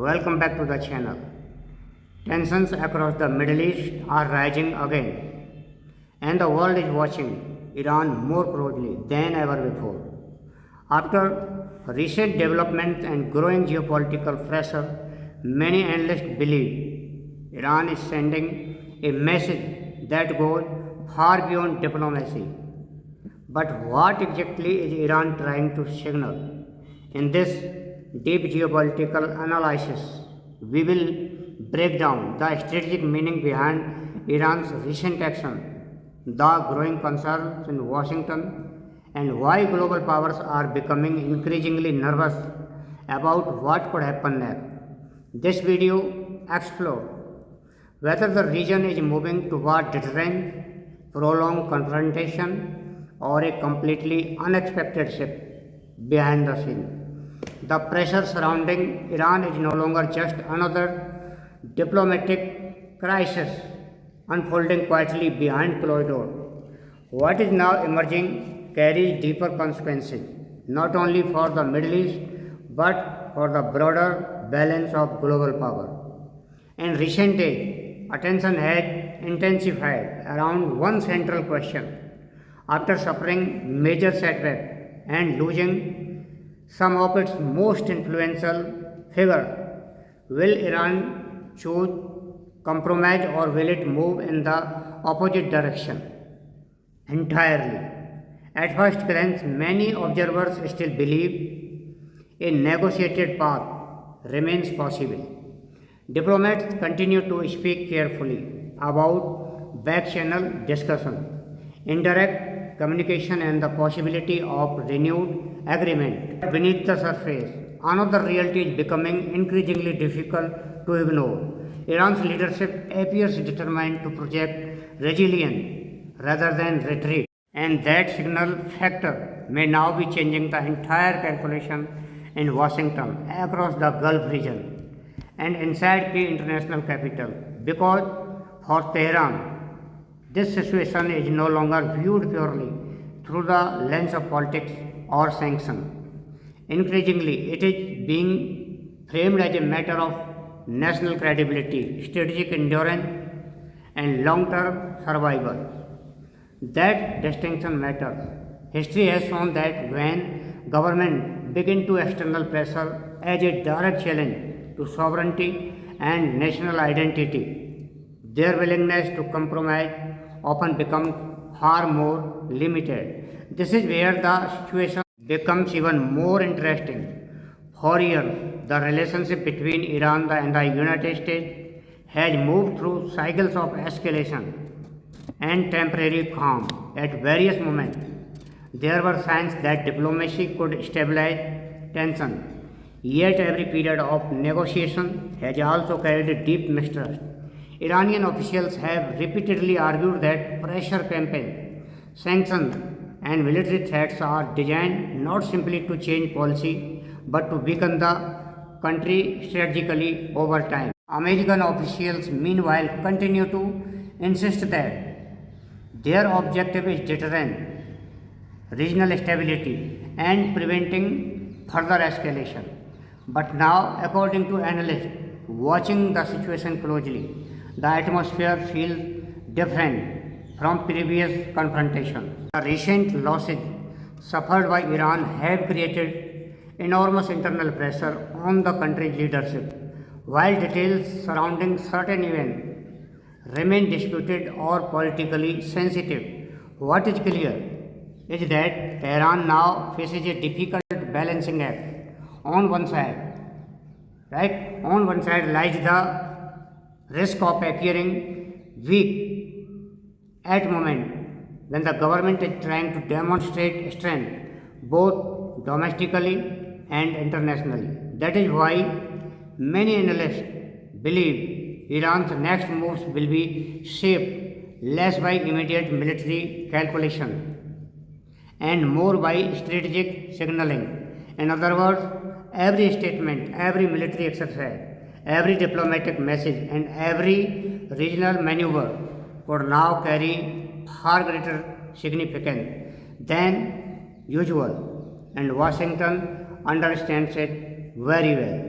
Welcome back to the channel. Tensions across the Middle East are rising again, and the world is watching Iran more closely than ever before. After recent developments and growing geopolitical pressure, many analysts believe Iran is sending a message that goes far beyond diplomacy. But what exactly is Iran trying to signal? In this deep geopolitical analysis, we will break down the strategic meaning behind Iran's recent action, the growing concerns in Washington, and why global powers are becoming increasingly nervous about what could happen next. This video explores whether the region is moving toward deterrence, prolonged confrontation, or a completely unexpected shift behind the scene. The pressure surrounding Iran is no longer just another diplomatic crisis unfolding quietly behind closed doors. What is now emerging carries deeper consequences, not only for the Middle East but for the broader balance of global power. In recent days, attention has intensified around one central question. After suffering major setback and losing some of its most influential figures, will Iran choose compromise or will it move in the opposite direction entirely? At first glance, many observers still believe a negotiated path remains possible. Diplomats continue to speak carefully about back-channel discussion, indirect communication, and the possibility of renewed agreement. Beneath the surface, another reality is becoming increasingly difficult to ignore. Iran's leadership appears determined to project resilience rather than retreat, and that signal factor may now be changing the entire calculation in Washington, across the Gulf region, and inside key international capital. Because for Tehran, this situation is no longer viewed purely through the lens of politics or sanction. Increasingly, it is being framed as a matter of national credibility, strategic endurance, and long-term survival. That distinction matters. History has shown that when governments begin to external pressure as a direct challenge to sovereignty and national identity, their willingness to compromise often becomes far more limited. This is where the situation becomes even more interesting. For years, the relationship between Iran and the United States has moved through cycles of escalation and temporary calm. At various moments, there were signs that diplomacy could stabilize tension. Yet every period of negotiation has also carried deep mistrust. Iranian officials have repeatedly argued that pressure campaigns, sanctions, and military threats are designed not simply to change policy but to weaken the country strategically over time. American officials, meanwhile, continue to insist that their objective is deterrence, regional stability, and preventing further escalation. But now, according to analysts watching the situation closely, the atmosphere feels different from previous confrontations. The recent losses suffered by Iran have created enormous internal pressure on the country's leadership. While details surrounding certain events remain disputed or politically sensitive, what is clear is that Tehran now faces a difficult balancing act. On one side, lies the risk of appearing weak at moment when the government is trying to demonstrate strength both domestically and internationally. That is why many analysts believe Iran's next moves will be shaped less by immediate military calculation and more by strategic signaling. In other words, every statement, every military exercise, every diplomatic message, and every regional maneuver could now carry far greater significance than usual, and Washington understands it very well.